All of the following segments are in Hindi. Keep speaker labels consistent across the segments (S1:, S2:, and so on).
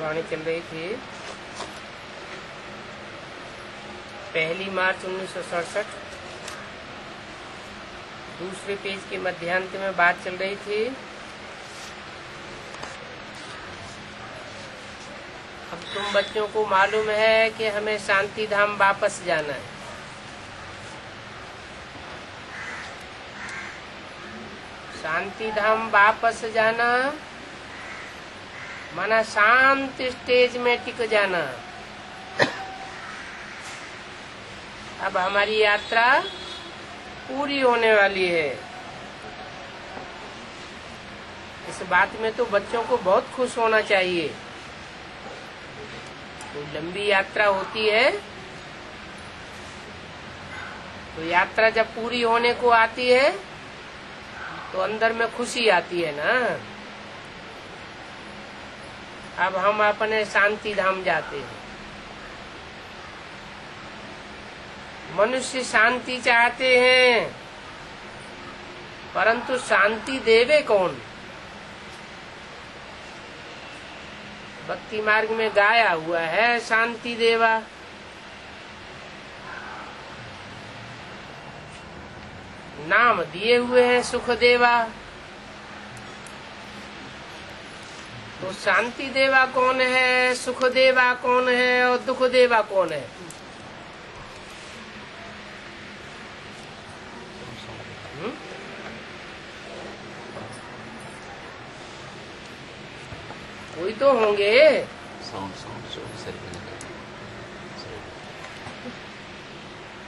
S1: वाणी चल रही थी 1 मार्च 1967। दूसरे पेज के मध्यांत में बात चल रही थी अब तुम बच्चों को मालूम है कि हमें शांति धाम वापस जाना है। शांति धाम वापस जाना माना शांत स्टेज में टिक जाना। अब हमारी यात्रा पूरी होने वाली है। इस बात में तो बच्चों को बहुत खुश होना चाहिए। तो लंबी यात्रा होती है तो यात्रा जब पूरी होने को आती है तो अंदर में खुशी आती है ना। अब हम अपने शांति धाम जाते हैं। मनुष्य शांति चाहते हैं परंतु शांति देवे कौन? भक्ति मार्ग में गाया हुआ है शांति देवा। नाम दिए हुए हैं सुख देवा। तो शांति देवा कौन है, सुख देवा कौन है और दुख देवा कौन है? कोई तो होंगे।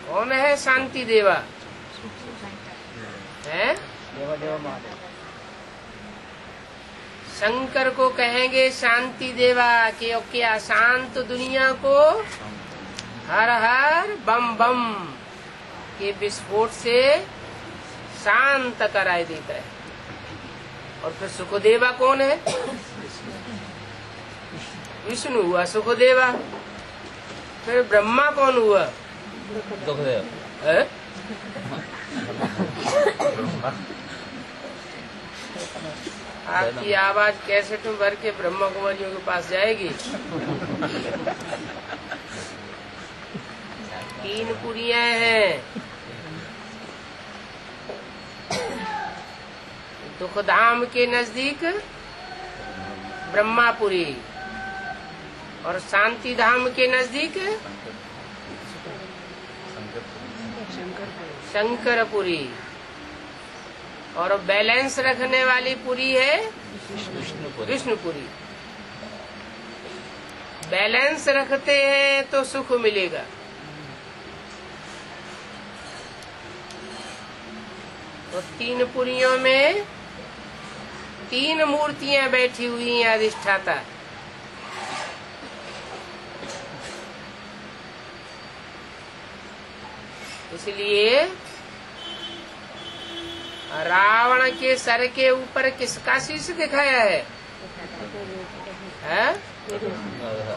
S1: कौन है शांति देवा? है शंकर को कहेंगे शांति देवा कि क्या शांत दुनिया को हर हर बम बम के विस्फोट से शांत कराए देता है। और फिर सुखदेवा कौन है? विष्णु हुआ सुखदेवा। फिर ब्रह्मा कौन हुआ? दुखदेव। आपकी आवाज कैसेट में भर के ब्रह्मा कुमारियों के पास जाएगी। 3 पुरियां हैं। दुखधाम के नजदीक ब्रह्मापुरी और शांति धाम के नजदीक शंकरपुरी। और बैलेंस रखने वाली पुरी है विष्णुपुरी। बैलेंस रखते हैं तो सुख मिलेगा। तो 3 पुरियों में 3 मूर्तियां बैठी हुई हैं अधिष्ठाता। इसलिए रावण के सर के ऊपर किसका शीश दिखाया है?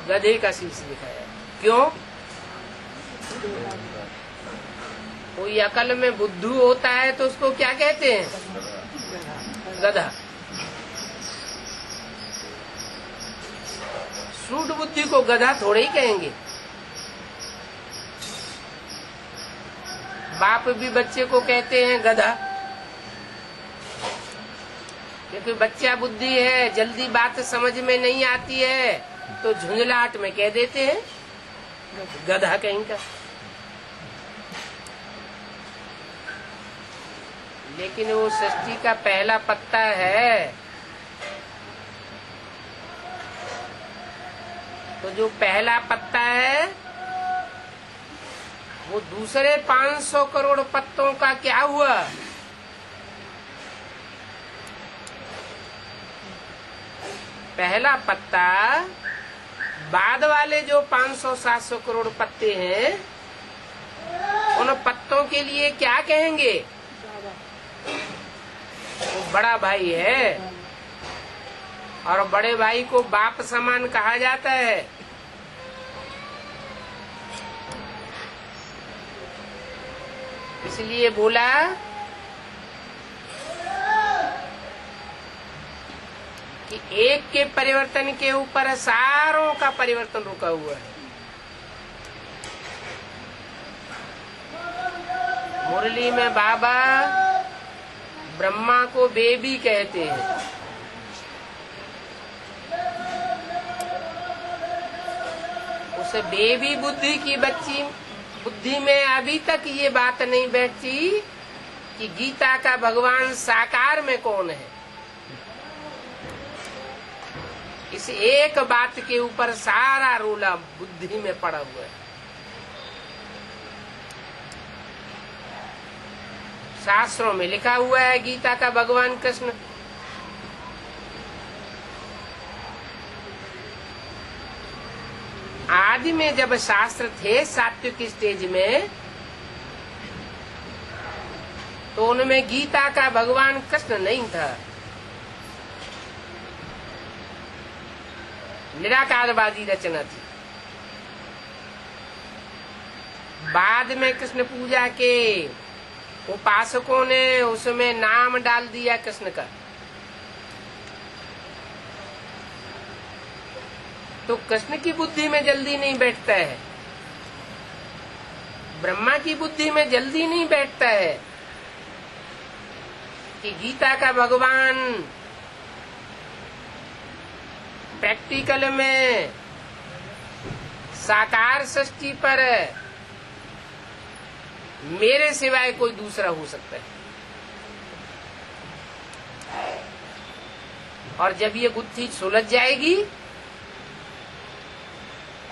S1: गधे का शीश दिखाया है। क्यों? कोई अकल में बुद्धू होता है तो उसको क्या कहते हैं? गधा। सूट बुद्धि को गधा थोड़े ही कहेंगे। बाप भी बच्चे को कहते हैं गधा, क्योंकि बच्चा बुद्धि है, जल्दी बात समझ में नहीं आती है तो झुंझलाहट में कह देते हैं गधा कहीं का। लेकिन वो सृष्टि का पहला पत्ता है। तो जो पहला पत्ता है वो दूसरे 500 करोड़ पत्तों का क्या हुआ? पहला पत्ता बाद वाले जो 500-700 करोड़ पत्ते हैं उन पत्तों के लिए क्या कहेंगे? वो बड़ा भाई है और बड़े भाई को बाप समान कहा जाता है। इसलिए बोला कि एक के परिवर्तन के ऊपर सारों का परिवर्तन रुका हुआ है। मुरली में बाबा ब्रह्मा को बेबी कहते हैं। उस बेबी बुद्धि की बच्ची बुद्धि में अभी तक ये बात नहीं बैठी कि गीता का भगवान साकार में कौन है। इस एक बात के ऊपर सारा रोला बुद्धि में पड़ा हुआ है। शास्त्रों में लिखा हुआ है गीता का भगवान कृष्ण आदि में जब शास्त्र थे सात्विक स्टेज में, तो उनमें गीता का भगवान कृष्ण नहीं था। निराकारवादी रचना थी। बाद में कृष्ण पूजा के उपासकों ने उसमें नाम डाल दिया कृष्ण का। तो कृष्ण की बुद्धि में जल्दी नहीं बैठता है, ब्रह्मा की बुद्धि में जल्दी नहीं बैठता है कि गीता का भगवान प्रैक्टिकल में साकार सृष्टि पर मेरे सिवाय कोई दूसरा हो सकता है। और जब ये गुत्थी सुलझ जाएगी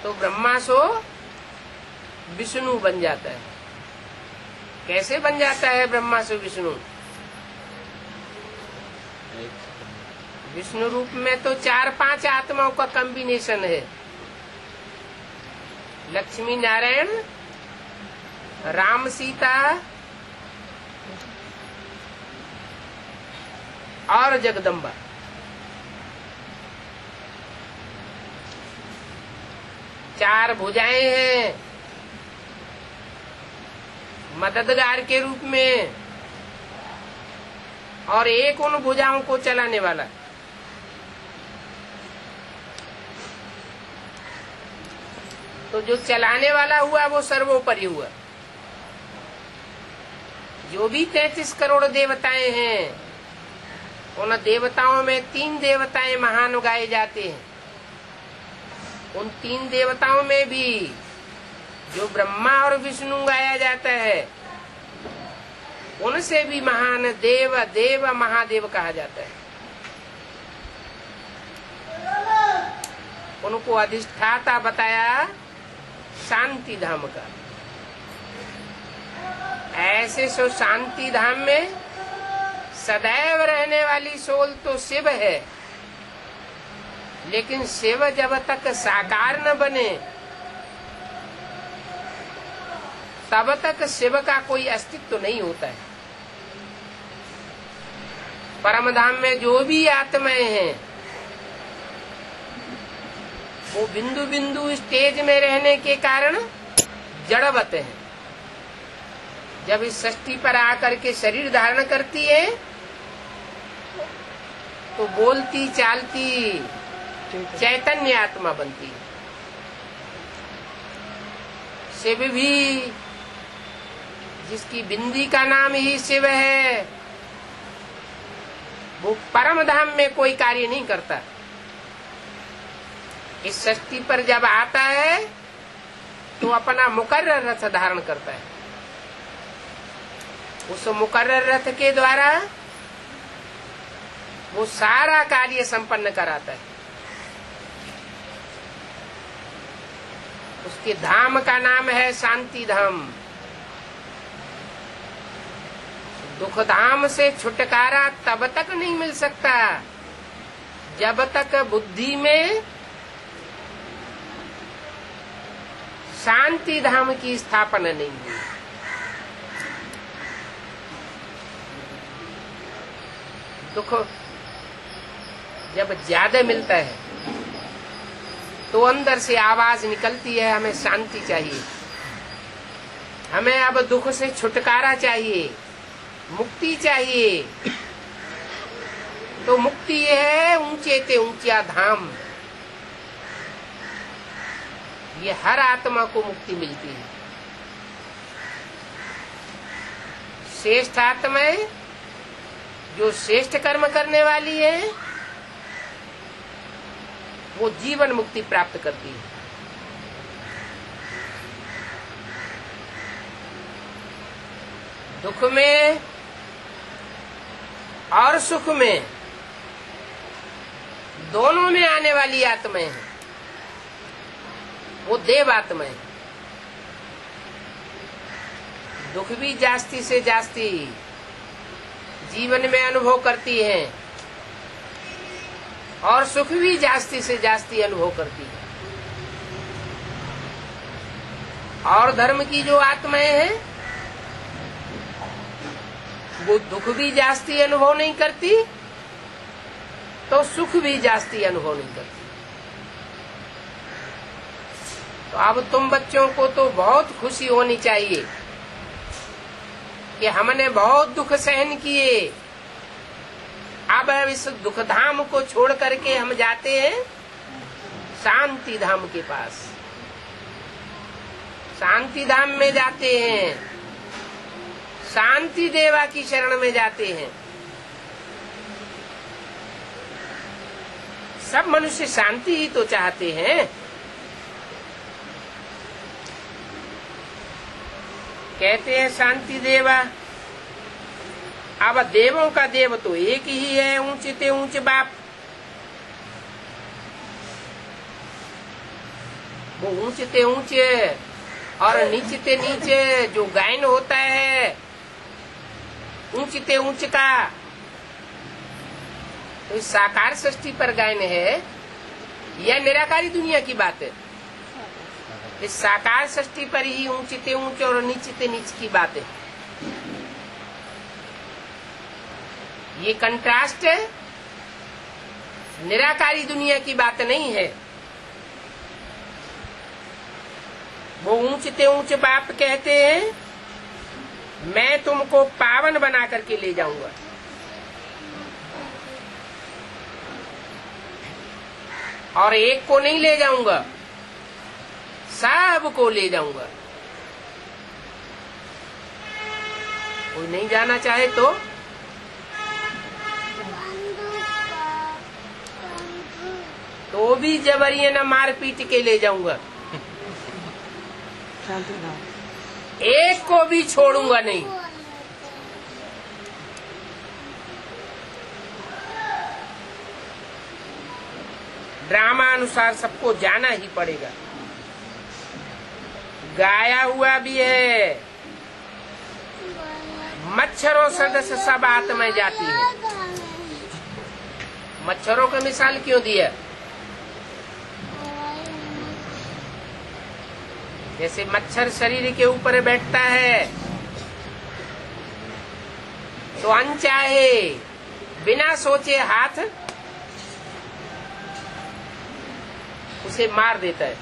S1: तो ब्रह्मा सो विष्णु बन जाता है। कैसे बन जाता है ब्रह्मा से विष्णु? विष्णु रूप में तो 4-5 आत्माओं का कॉम्बिनेशन है। लक्ष्मी नारायण, राम सीता और जगदम्बा। चार भुजाएं हैं मददगार के रूप में, और एक उन भुजाओं को चलाने वाला। तो जो चलाने वाला हुआ वो सर्वोपरि हुआ। जो भी 33 करोड़ देवताएं हैं, उन देवताओं में 3 देवताएं महान गाए जाते हैं। उन 3 देवताओं में भी जो ब्रह्मा और विष्णु गाया जाता है, उनसे भी महान देव देव महादेव कहा जाता है। उनको अधिष्ठाता बताया शांति धाम का। ऐसे सो शांति धाम में सदैव रहने वाली सोल तो शिव है, लेकिन शिव जब तक साकार न बने तब तक शिव का कोई अस्तित्व नहीं होता है। परम धाम में जो भी आत्माएं हैं वो बिंदु बिंदु स्टेज में रहने के कारण जड़वत हैं। जब इस सृष्टि पर आकर के शरीर धारण करती है तो बोलती चालती चैतन्य आत्मा बनती है। शिव भी, जिसकी बिंदी का नाम ही शिव है, वो परम धाम में कोई कार्य नहीं करता। इस सृष्टि पर जब आता है तो अपना मुकर्रर रथ धारण करता है। उस मुकर्रर रथ के द्वारा वो सारा कार्य संपन्न कराता है। उसके धाम का नाम है शांति धाम। दुख धाम से छुटकारा तब तक नहीं मिल सकता जब तक बुद्धि में शांति धाम की स्थापना नहीं हुई। दुख जब ज्यादा मिलता है तो अंदर से आवाज निकलती है, हमें शांति चाहिए, हमें अब दुख से छुटकारा चाहिए, मुक्ति चाहिए। तो मुक्ति ये है ऊंचे ते ऊंचा धाम। ये हर आत्मा को मुक्ति मिलती है। श्रेष्ठ आत्माएं जो श्रेष्ठ कर्म करने वाली है वो जीवन मुक्ति प्राप्त करती है। दुख में और सुख में दोनों में आने वाली आत्माएं हैं, वो देव आत्माएं। दुख भी जास्ती से जास्ती जीवन में अनुभव करती हैं और सुख भी जास्ती से जास्ती अनुभव करती है। और धर्म की जो आत्माएं हैं वो दुख भी जास्ती अनुभव नहीं करती तो सुख भी जास्ती अनुभव नहीं करती। तो अब तुम बच्चों को तो बहुत खुशी होनी चाहिए कि हमने बहुत दुख सहन किए, अब इस दुख धाम को छोड़ करके हम जाते हैं शांति धाम के पास। शांति धाम में जाते हैं, शांति देवा की शरण में जाते हैं। सब मनुष्य शांति ही तो चाहते हैं। कहते हैं शांति देवा। अब देवों का देव तो एक ही है, ऊंचे ते ऊंचे बाप। वो ऊंचे ते ऊंचे और नीचे ते नीचे जो गायन होता है ऊंचे ते ऊंचे का, तो इस साकार सृष्टि पर गायन है या निराकारी दुनिया की बात है? इस साकार सृष्टि पर ही ऊंचे ते ऊंचे और नीचे ते नीचे की बात है। ये कंट्रास्ट है, निराकारी दुनिया की बात नहीं है। वो ऊंचे ते ऊंचे बाप कहते हैं मैं तुमको पावन बना करके ले जाऊंगा। और एक को नहीं ले जाऊंगा, सब को ले जाऊंगा। कोई नहीं जाना चाहे तो भी जबरिया न मार पीट के ले जाऊंगा। एक को भी छोड़ूंगा नहीं। ड्रामा अनुसार सबको जाना ही पड़ेगा। गाया हुआ भी है, मच्छरों सदस्य सब आत्माएं जाती है। मच्छरों का मिसाल क्यों दिया? जैसे मच्छर शरीर के ऊपर बैठता है तो अनचाहे बिना सोचे हाथ उसे मार देता है।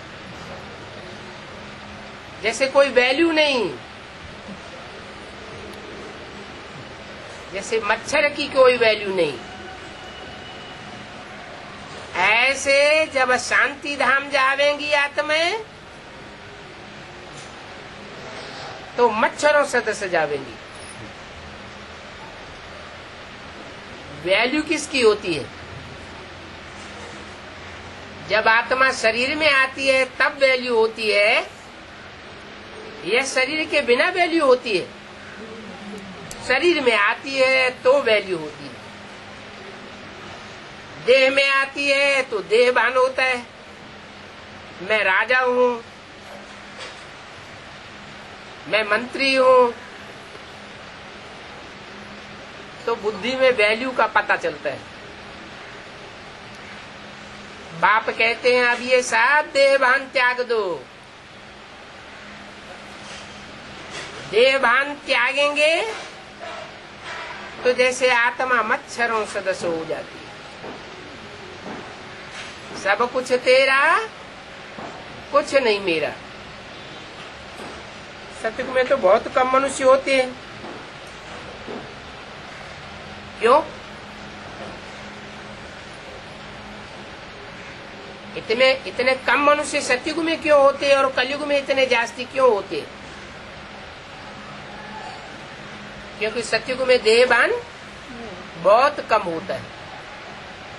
S1: जैसे कोई वैल्यू नहीं, जैसे मच्छर की कोई वैल्यू नहीं, ऐसे जब शांति धाम जावेंगी आत्माएं तो मच्छरों सदस्य जावेंगी। वैल्यू किसकी होती है? जब आत्मा शरीर में आती है तब वैल्यू होती है, यह शरीर के बिना वैल्यू होती है? शरीर में आती है तो वैल्यू होती है। देह में आती है तो देहभान होता है, मैं राजा हूँ, मैं मंत्री हूँ, तो बुद्धि में वैल्यू का पता चलता है। बाप कहते हैं अब ये सब देहभान त्याग दो। देहभान त्यागेंगे तो जैसे आत्मा मच्छरों सदस्य हो जाती है। सब कुछ तेरा, कुछ नहीं मेरा। सतयुग में तो बहुत कम मनुष्य होते हैं। क्यों? इतने कम मनुष्य सतयुग में क्यों होते और कलयुग में इतने जास्ती क्यों होते? क्योंकि सतयुग में देहबान बहुत कम होता है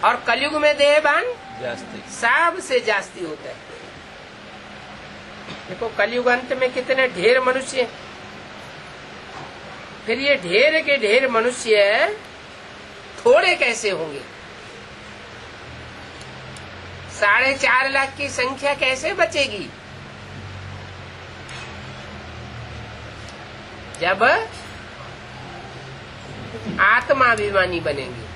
S1: और कलयुग में देहबान सबसे जास्ती होता है। देखो कलयुग अंत में कितने ढेर मनुष्य, फिर ये ढेर के ढेर मनुष्य थोड़े कैसे होंगे? 4.5 लाख की संख्या कैसे बचेगी? जब आत्माभिमानी बनेंगे।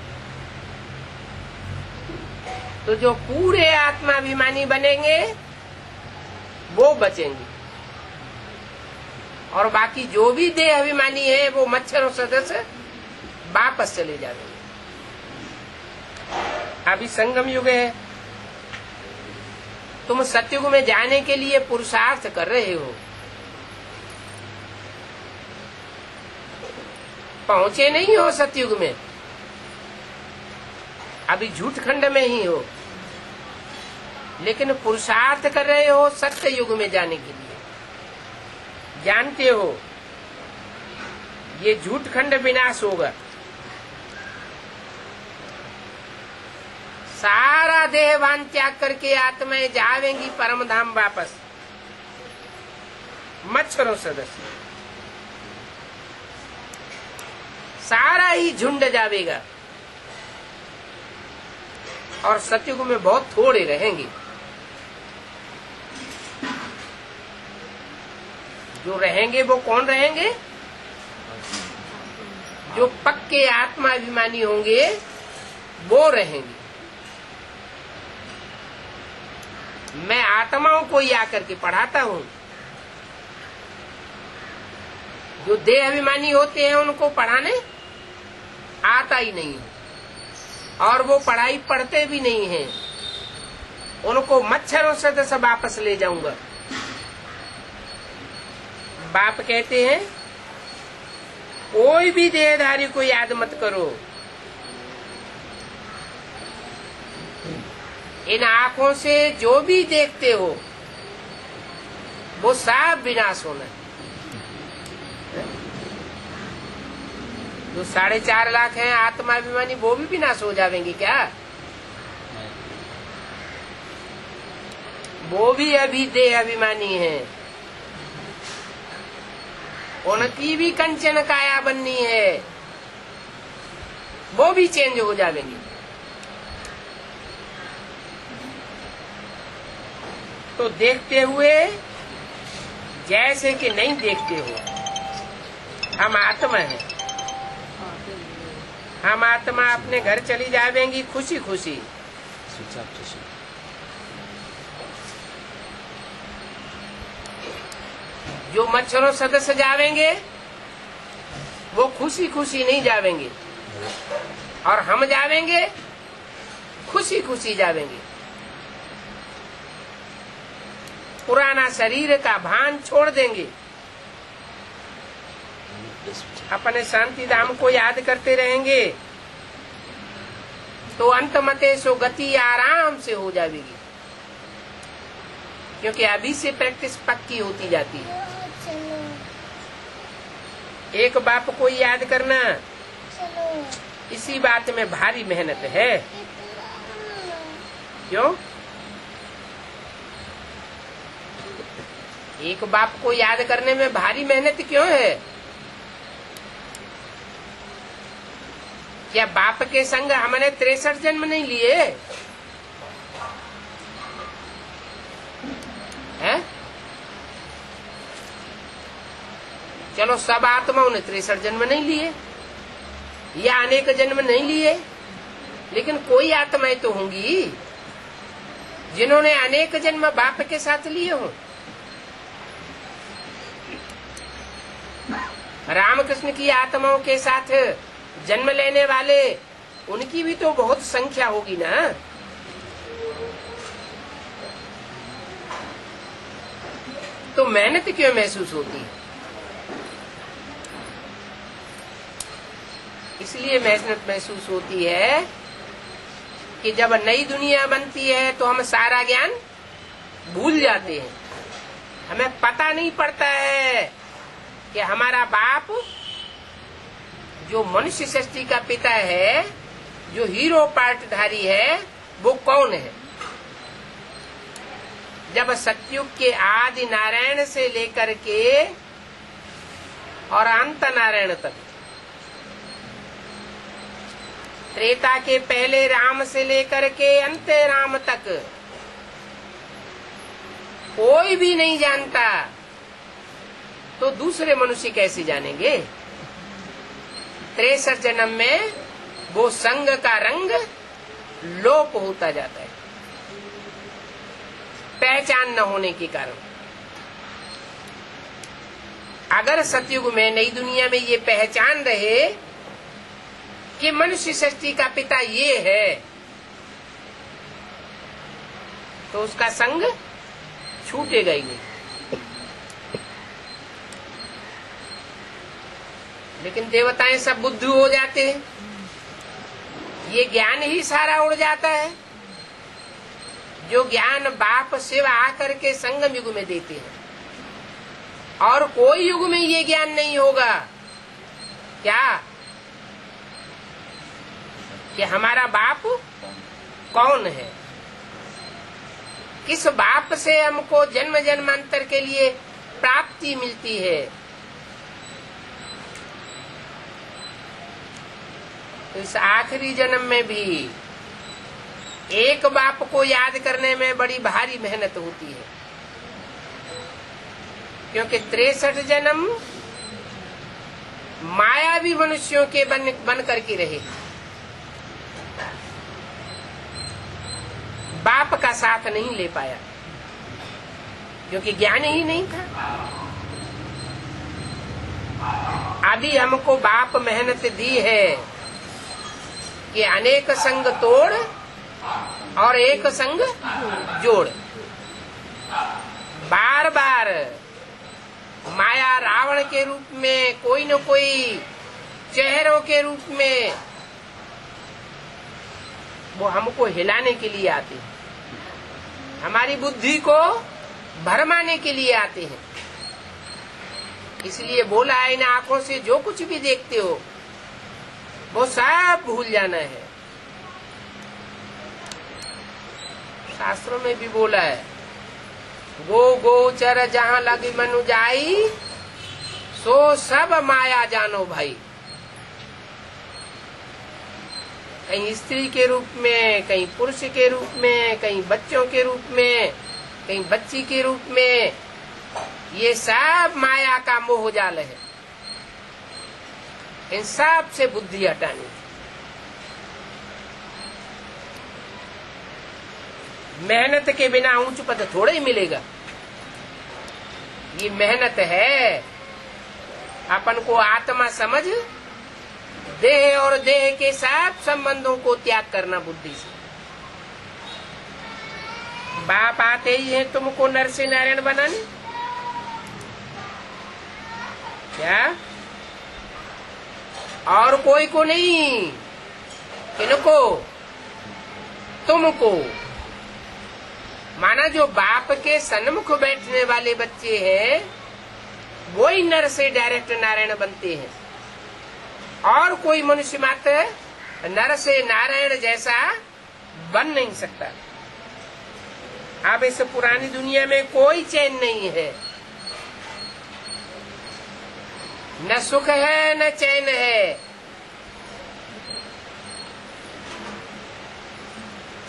S1: तो जो पूरे आत्माभिमानी बनेंगे वो बचेंगे और बाकी जो भी देह अभिमानी है वो मच्छरों सदस्य वापस चले जाएंगे। अभी संगम युग है, तुम सतयुग में जाने के लिए पुरुषार्थ कर रहे हो, पहुंचे नहीं हो सतयुग में, अभी झूठ खंड में ही हो, लेकिन पुरुषार्थ कर रहे हो सत्य युग में जाने के लिए। जानते हो ये झूठ खंड विनाश होगा, सारा देहवान त्याग करके आत्माएं जावेंगी परम धाम वापस, मच्छरों सदस्य सारा ही झुंड जावेगा और सतयुग में बहुत थोड़े रहेंगे। जो रहेंगे वो कौन रहेंगे? जो पक्के आत्माभिमानी होंगे वो रहेंगे। मैं आत्माओं को ही आकर के पढ़ाता हूँ, जो देह अभिमानी होते हैं उनको पढ़ाने आता ही नहीं और वो पढ़ाई पढ़ते भी नहीं हैं, उनको मच्छरों से वापस ले जाऊंगा। बाप कहते हैं कोई भी देहधारी को याद मत करो, इन आंखों से जो भी देखते हो वो सब विनाश होना है। जो 4.5 लाख हैं आत्माभिमानी वो भी विनाश हो जाएंगे क्या? वो भी अभी देह अभिमानी हैं, उनकी भी कंचन काया बननी है, वो भी चेंज हो जाएंगे। तो देखते हुए जैसे कि नहीं देखते हो। हम आत्मा हैं, हम आत्मा अपने घर चली जाएंगी खुशी खुशी। जो मच्छरों सदस्य जावेंगे वो खुशी खुशी नहीं जावेंगे और हम जावेंगे खुशी खुशी जावेंगे। पुराना शरीर का भान छोड़ देंगे, अपने शांति धाम को याद करते रहेंगे तो अंत मते सो गति आराम से हो जाएगी, क्योंकि अभी से प्रैक्टिस पक्की होती जाती है। एक बाप को याद करना, इसी बात में भारी मेहनत है। क्यों? एक बाप को याद करने में भारी मेहनत क्यों है? क्या बाप के संग हमने 63 जन्म नहीं लिए हैं? चलो सब आत्माओं ने 63 जन्म नहीं लिए या अनेक जन्म नहीं लिए, लेकिन कोई आत्माएं तो होंगी जिन्होंने अनेक जन्म बाप के साथ लिए हों। रामकृष्ण की आत्माओं के साथ जन्म लेने वाले, उनकी भी तो बहुत संख्या होगी ना। तो मेहनत क्यों महसूस होती है? इसलिए मेहनत महसूस होती है कि जब नई दुनिया बनती है तो हम सारा ज्ञान भूल जाते हैं। हमें पता नहीं पड़ता है कि हमारा बाप जो मनुष्य सृष्टि का पिता है, जो हीरो पार्टधारी है, वो कौन है। जब सतयुग के आदि नारायण से लेकर के और अंत नारायण तक, त्रेता के पहले राम से लेकर के अंत राम तक कोई भी नहीं जानता, तो दूसरे मनुष्य कैसे जानेंगे। 63 जन्म में वो संग का रंग लोप होता जाता है, पहचान न होने के कारण। अगर सतयुग में नई दुनिया में ये पहचान रहे कि मनुष्य सृष्टि का पिता ये है, तो उसका संग छूटेगा ही नहीं। लेकिन देवताएं सब बुद्धू हो जाते हैं, ये ज्ञान ही सारा उड़ जाता है जो ज्ञान बाप शिव आकर के संगम युग में देते हैं, और कोई युग में ये ज्ञान नहीं होगा। क्या कि हमारा बाप कौन है, किस बाप से हमको जन्म जन्मांतर के लिए प्राप्ति मिलती है। तो इस आखिरी जन्म में भी एक बाप को याद करने में बड़ी भारी मेहनत होती है, क्योंकि 63 जन्म मायावी मनुष्यों के बन करके रहे, बाप का साथ नहीं ले पाया, क्योंकि ज्ञान ही नहीं था। अभी हमको बाप मेहनत दी है कि अनेक संग तोड़ और एक संग जोड़। बार बार माया रावण के रूप में, कोई न कोई चेहरों के रूप में वो हमको हिलाने के लिए आते हैं, हमारी बुद्धि को भरमाने के लिए आते हैं। इसलिए बोला है, इन आंखों से जो कुछ भी देखते हो वो सब भूल जाना है। शास्त्रों में भी बोला है, गो गोचर जहाँ लगी मनु जाई, सो सब माया जानो भाई। कहीं स्त्री के रूप में, कहीं पुरुष के रूप में, कहीं बच्चों के रूप में, कहीं बच्ची के रूप में, ये सब माया का मोह जाल है। इन सब से बुद्धि हटानी। मेहनत के बिना ऊंच पद थोड़ा ही मिलेगा। ये मेहनत है अपन को आत्मा समझ, देह और देह के सब संबंधों को त्याग करना बुद्धि से। बाप आते ही है तुमको नर से नारायण बनाने, क्या और कोई को नहीं, किनको, तुमको। माना जो बाप के सन्मुख बैठने वाले बच्चे हैं वो ही नर से डायरेक्ट नारायण बनते हैं, और कोई मनुष्य मात्र नर से नारायण जैसा बन नहीं सकता। अब इस पुरानी दुनिया में कोई चैन नहीं है, न सुख है न चैन है।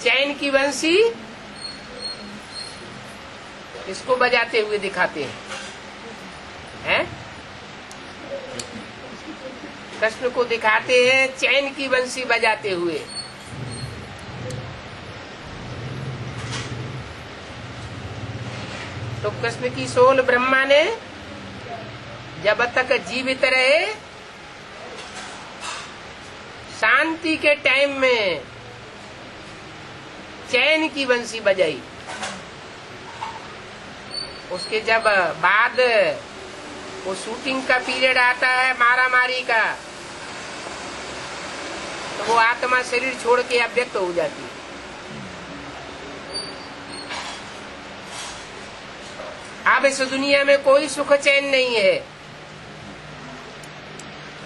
S1: चैन की बंसी इसको बजाते हुए दिखाते हैं, कृष्ण को दिखाते हैं चैन की बंसी बजाते हुए। तो कृष्ण की सोल ब्रह्मा ने जब तक जीवित रहे, शांति के टाइम में चैन की बंसी बजाई। उसके जब बाद वो शूटिंग का पीरियड आता है, मारा मारी का, तो वो आत्मा शरीर छोड़ के अव्यक्त हो जाती है। अब इस दुनिया में कोई सुख चैन नहीं है।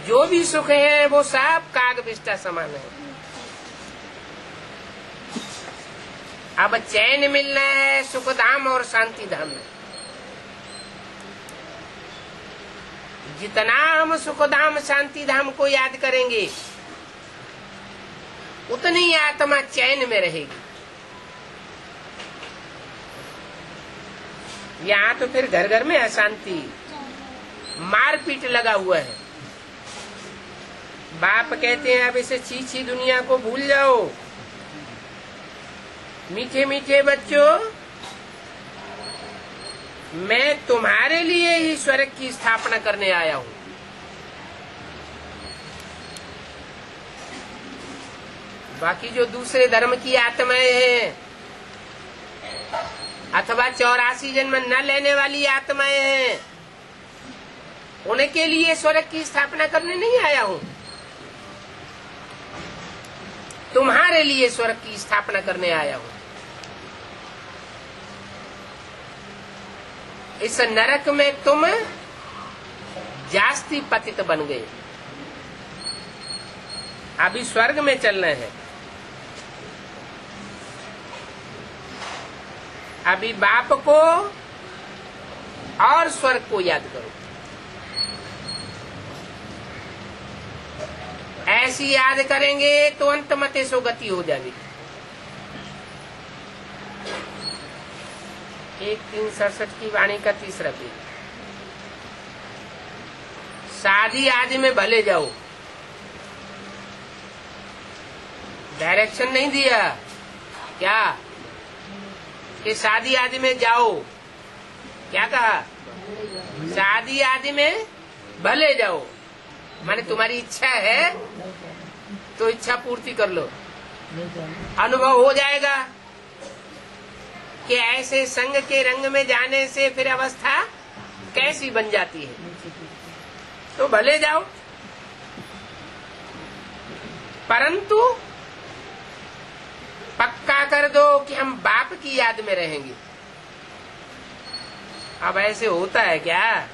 S1: जो भी सुख है वो सब काग विष्टा समान है। अब चैन मिलना है सुख धाम और शांति धाम में। जितना हम सुख धाम शांति धाम को याद करेंगे उतनी आत्मा चैन में रहेगी। यहाँ तो फिर घर घर में अशांति, मारपीट लगा हुआ है। बाप कहते हैं अब इसे छी दुनिया को भूल जाओ। मीठे मीठे बच्चों, मैं तुम्हारे लिए ही स्वर्ग की स्थापना करने आया हूँ। बाकी जो दूसरे धर्म की आत्माएं हैं अथवा 84 जन्म न लेने वाली आत्माएं हैं, उनके लिए स्वर्ग की स्थापना करने नहीं आया हूँ। तुम्हारे लिए स्वर्ग की स्थापना करने आया हूँ। इस नरक में तुम जास्ती पतित बन गए, अभी स्वर्ग में चलना है। अभी बाप को और स्वर्ग को याद करो। ऐसी याद करेंगे तो अंत मते सो गति हो जाएगी। 1367 की वाणी का 3रा पेज। शादी आदि में भले जाओ, डायरेक्शन नहीं दिया क्या कि शादी आदि में जाओ, क्या कहा? शादी आदि में भले जाओ, माने तुम्हारी इच्छा है तो इच्छा पूर्ति कर लो। अनुभव हो जाएगा कि ऐसे संग के रंग में जाने से फिर अवस्था कैसी बन जाती है, तो भले जाओ, परंतु पक्का कर दो कि हम बाप की याद में रहेंगे। अब ऐसे होता है क्या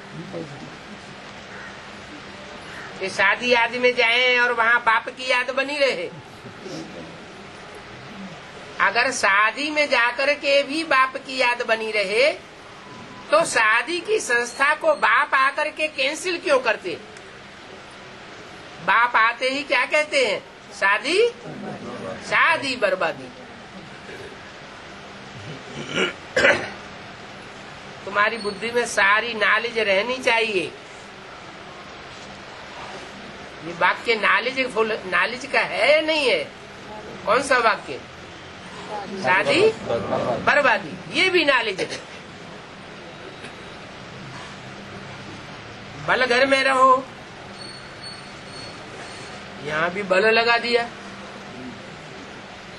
S1: कि शादी आदि में जाएं और वहाँ बाप की याद बनी रहे? अगर शादी में जाकर के भी बाप की याद बनी रहे तो शादी की संस्था को बाप आकर के कैंसिल क्यों करते? बाप आते ही क्या कहते हैं? शादी शादी बर्बादी। तुम्हारी बुद्धि में सारी नॉलेज रहनी चाहिए। ये वाक्य नॉलेज का है या नहीं है? कौन सा वाक्य? शादी बर्बादी, ये भी नॉलेज है। बल घर में रहो, यहाँ भी बल लगा दिया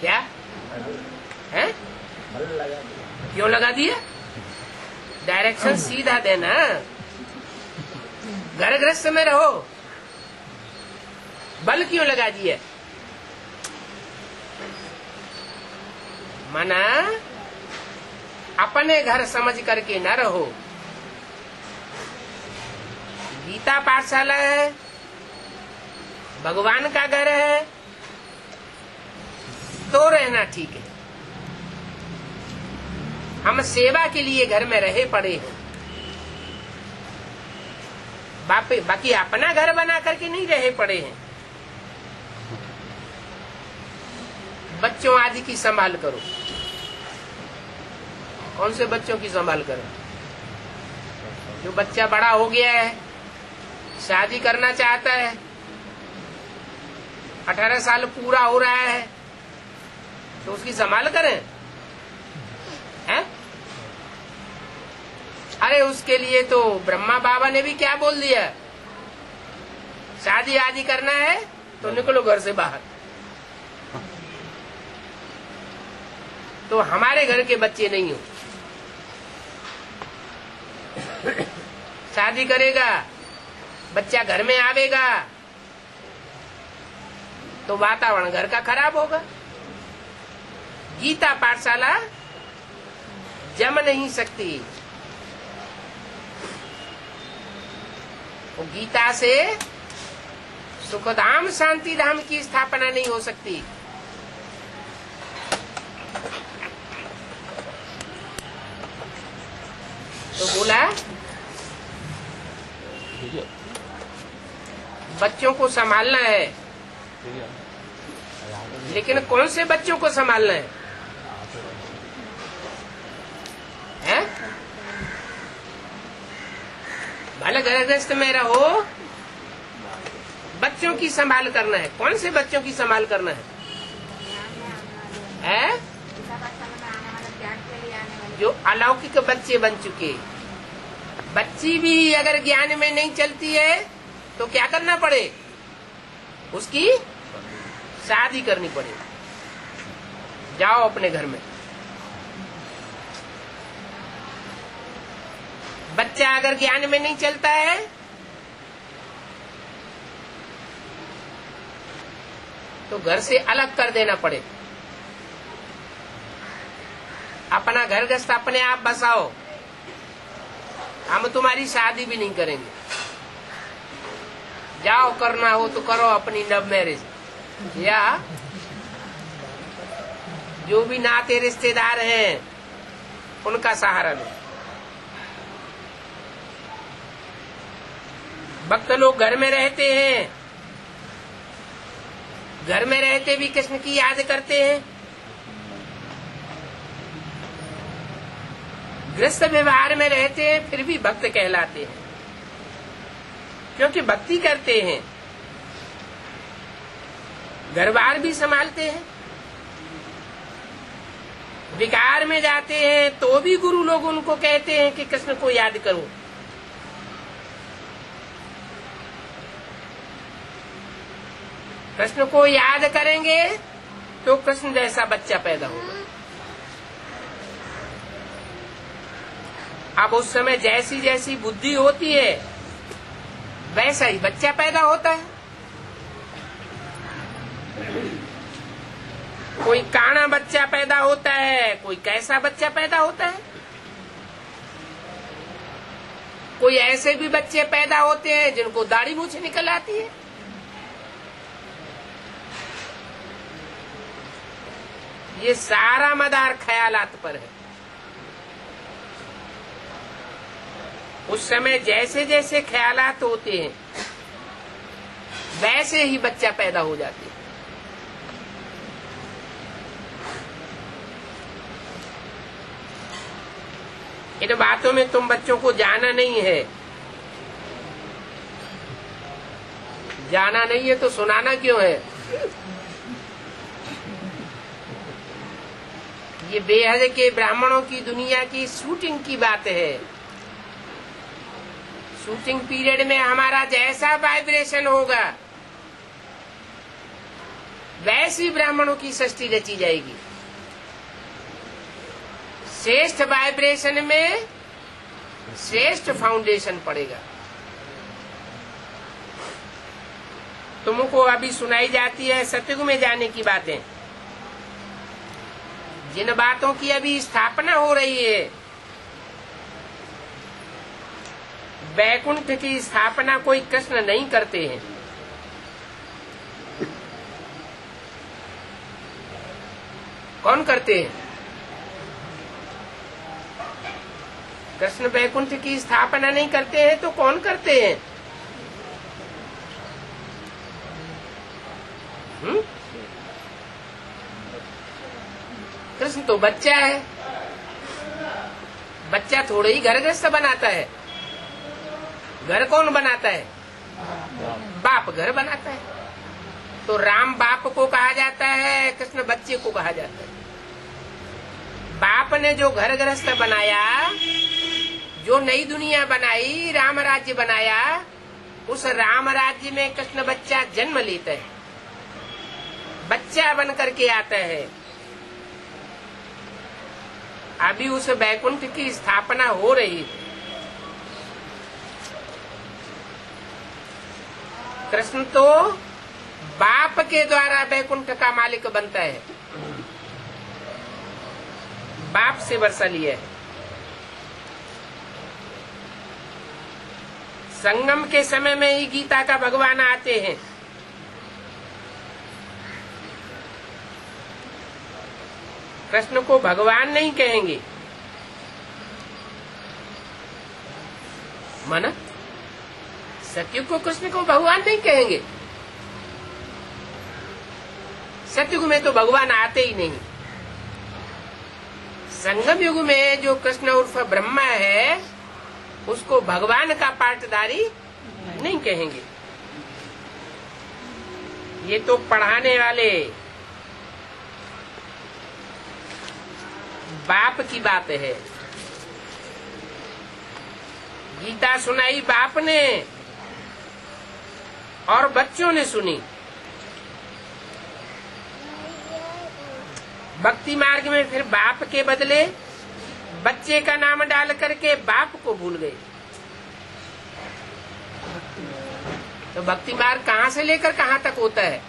S1: क्या है? क्यों लगा दिया? डायरेक्शन सीधा देना। घर गृहस्थ में रहो, बल क्यों लगा दिया? मना अपने घर समझ करके न रहो। गीता पाठशाला है, भगवान का घर है, तो रहना ठीक है। हम सेवा के लिए घर में रहे पड़े हैं, बाकी अपना घर बना करके नहीं रहे पड़े हैं। बच्चों आदि की संभाल करो। कौन से बच्चों की संभाल करो? जो बच्चा बड़ा हो गया है, शादी करना चाहता है, 18 साल पूरा हो रहा है, तो उसकी संभाल करें हैं? अरे उसके लिए तो ब्रह्मा बाबा ने भी क्या बोल दिया, शादी आदि करना है तो निकलो घर से बाहर। तो हमारे घर के बच्चे नहीं हो। शादी करेगा, बच्चा घर में आवेगा तो वातावरण घर का खराब होगा। गीता पाठशाला जम नहीं सकती, वो गीता से सुखधाम शांति धाम की स्थापना नहीं हो सकती। तो बोला बच्चों को संभालना है, लेकिन कौन से बच्चों को संभालना है? हैं? भले घर गृहस्थ में रहो, बच्चों की संभाल करना है। कौन से बच्चों की संभाल करना है? हैं? जो अलौकिक बच्चे बन चुके। बच्ची भी अगर ज्ञान में नहीं चलती है तो क्या करना पड़े? उसकी शादी करनी पड़े। जाओ अपने घर में। बच्चा अगर ज्ञान में नहीं चलता है तो घर से अलग कर देना पड़े। अपना घर गृहस्थ अपने आप बसाओ, हम तुम्हारी शादी भी नहीं करेंगे। जाओ, करना हो तो करो अपनी लव मैरिज, या जो भी नाते रिश्तेदार हैं उनका सहारा लो। भक्त लोग घर में रहते हैं, घर में रहते भी कृष्ण की याद करते हैं। गृहस्थ व्यवहार में रहते हैं फिर भी भक्त कहलाते हैं, क्योंकि भक्ति करते हैं, घर बार भी संभालते हैं। विकार में जाते हैं तो भी गुरु लोग उनको कहते हैं कि कृष्ण को याद करो। कृष्ण को याद करेंगे तो कृष्ण जैसा बच्चा पैदा होगा। अब उस समय जैसी जैसी बुद्धि होती है वैसा ही बच्चा पैदा होता है। कोई काना बच्चा पैदा होता है, कोई कैसा बच्चा पैदा होता है। कोई ऐसे भी बच्चे पैदा होते हैं जिनको दाढ़ी मूंछ निकल आती है। ये सारा मदार ख्यालात पर है। उस समय जैसे जैसे ख्यालात होते हैं वैसे ही बच्चा पैदा हो जाते हैं। इन बातों में तुम बच्चों को जाना नहीं है। जाना नहीं है तो सुनाना क्यों है? ये बेहद के ब्राह्मणों की दुनिया की शूटिंग की बात है। शूटिंग पीरियड में हमारा जैसा वाइब्रेशन होगा वैसी ब्राह्मणों की सृष्टि रची जाएगी। श्रेष्ठ वाइब्रेशन में श्रेष्ठ फाउंडेशन पड़ेगा। तुमको अभी सुनाई जाती है सतयुग में जाने की बातें। जिन बातों की अभी स्थापना हो रही है, वैकुंठ की स्थापना कोई कृष्ण नहीं करते हैं। कौन करते हैं? कृष्ण वैकुंठ की स्थापना नहीं करते हैं तो कौन करते हैं? कृष्ण तो बच्चा है। बच्चा थोड़े ही घर गृहस्थ बनाता है। घर कौन बनाता है? बाप घर बनाता है। तो राम बाप को कहा जाता है, कृष्ण बच्चे को कहा जाता है। बाप ने जो घर गृहस्थ बनाया, जो नई दुनिया बनाई, राम राज्य बनाया, उस राम राज्य में कृष्ण बच्चा जन्म लेता है, बच्चा बन करके आता है। अभी उस वैकुंठ की स्थापना हो रही है। कृष्ण तो बाप के द्वारा वैकुंठ का मालिक बनता है। बाप से वर्षा लिया है। संगम के समय में ही गीता का भगवान आते हैं। कृष्ण को भगवान नहीं कहेंगे, माना सतयुग को कृष्ण को भगवान नहीं कहेंगे। सतयुग में तो भगवान आते ही नहीं। संगम युग में जो कृष्ण उर्फ ब्रह्मा है उसको भगवान का पाटदारी नहीं कहेंगे। ये तो पढ़ाने वाले बाप की बात है। गीता सुनाई बाप ने और बच्चों ने सुनी। भक्ति मार्ग में फिर बाप के बदले बच्चे का नाम डाल करके बाप को भूल गए। तो भक्ति मार्ग कहाँ से लेकर कहाँ तक होता है?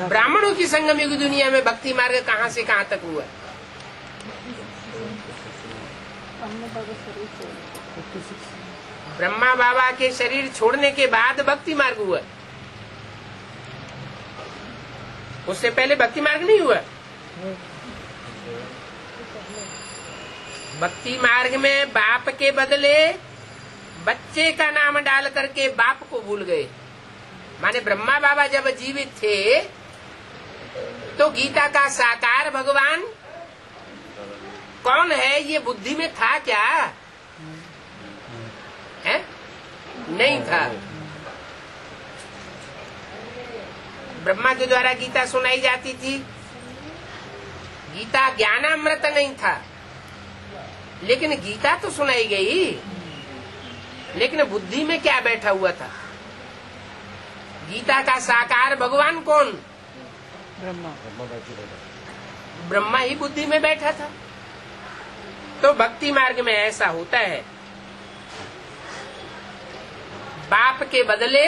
S1: ब्राह्मणों की संगम युग दुनिया में भक्ति मार्ग कहाँ से कहाँ तक हुआ? ब्रह्मा बाबा के शरीर छोड़ने के बाद भक्ति मार्ग हुआ। उससे पहले भक्ति मार्ग नहीं हुआ। भक्ति मार्ग में बाप के बदले बच्चे का नाम डाल करके बाप को भूल गए। माने ब्रह्मा बाबा जब जीवित थे तो गीता का साकार भगवान कौन है ये बुद्धि में था क्या? है? नहीं था। ब्रह्मा के द्वारा गीता सुनाई जाती थी। गीता ज्ञानामृत नहीं था, लेकिन गीता तो सुनाई गई। लेकिन बुद्धि में क्या बैठा हुआ था? गीता का साकार भगवान कौन? ब्रह्मा ही बुद्धि में बैठा था। तो भक्ति मार्ग में ऐसा होता है, बाप के बदले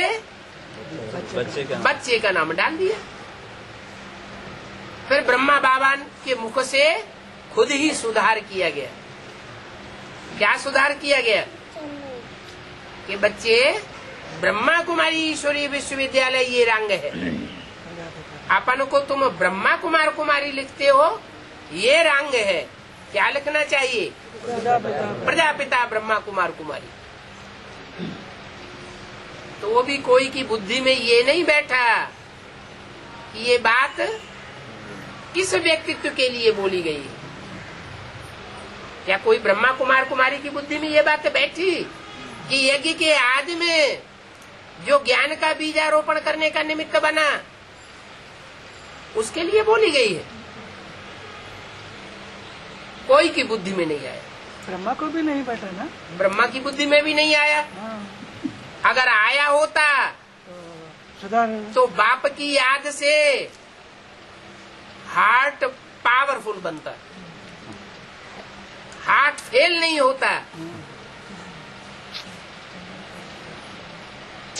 S1: बच्चे का नाम डाल दिया। फिर ब्रह्मा बाबा के मुख से खुद ही सुधार किया गया। क्या सुधार किया गया? कि बच्चे ब्रह्मा कुमारी ईश्वरीय विश्वविद्यालय ये रंग है, अपन को तुम ब्रह्मा कुमार कुमारी लिखते हो, ये रंग है। क्या लिखना चाहिए? प्रजापिता ब्रह्मा कुमार कुमारी। तो वो भी कोई की बुद्धि में ये नहीं बैठा कि ये बात किस व्यक्तित्व के लिए बोली गई है। क्या कोई ब्रह्मा कुमार कुमारी की बुद्धि में ये बात बैठी कि यज्ञ के आदि में जो ज्ञान का बीजारोपण करने का निमित्त बना उसके लिए बोली गई है? कोई की बुद्धि में नहीं आया।
S2: ब्रह्मा को भी नहीं बैठा ना,
S1: ब्रह्मा की बुद्धि में भी नहीं आया। अगर आया होता तो बाप की याद से हार्ट पावरफुल बनता, हार्ट फेल नहीं होता।